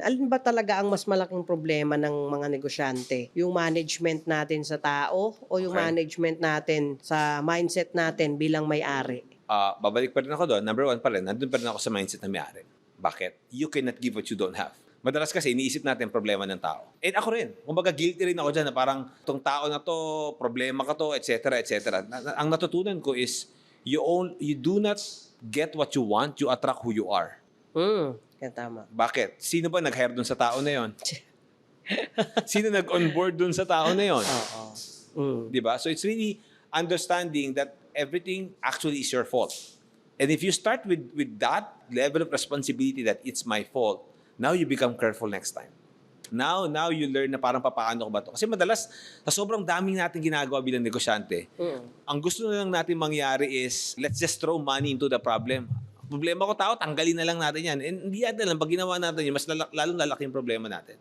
alin ba talaga ang mas malaking problema ng mga negosyante? Yung management natin sa tao o yung Okay. management natin sa mindset natin bilang may-ari? Babalik pa rin ako doon. Number one pa rin, nandun pa rin ako sa mindset na may-ari. Bakit? You cannot give what you don't have. Madalas kasi iniisip natin problema ng tao. And ako rin. Kumbaga guilty rin ako dyan na parang itong tao na to, problema ka to, etc. etc. Ang natutunan ko is you do not get what you want, you attract who you are. Yan tama. Bakit? Sino ba nag-hire dun sa tao na yon? Sino nag-onboard dun sa tao na yon? Oo. Mm. Di ba? So it's really understanding that everything actually is your fault. And if you start with that level of responsibility that it's my fault, now you become careful next time. Now you learn na parang papaano ko ba to. Kasi madalas, sa sobrang daming natin ginagawa bilang negosyante, ang gusto na lang natin mangyari is, let's just throw money into the problem. Problema ko tao, tanggalin na lang natin yan. And hindi natin lang, pag ginawa natin yun, mas lalong lalaki yung problema natin.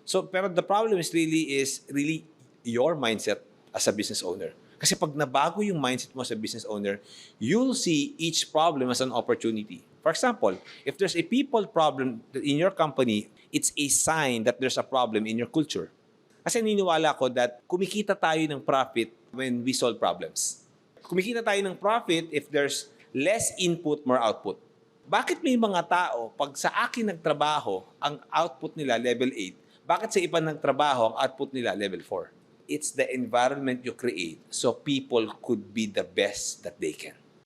So, pero the problem is really your mindset as a business owner. Kasi pag nabago yung mindset mo as a business owner, you'll see each problem as an opportunity. For example, if there's a people problem in your company, it's a sign that there's a problem in your culture. Kasi niniwala ko that kumikita tayo ng profit when we solve problems. Kumikita tayo ng profit if there's less input, more output. Bakit may mga tao, pag sa akin nagtrabaho, ang output nila level 8, bakit sa iba nagtrabaho, ang output nila level 4? It's the environment you create so people could be the best that they can.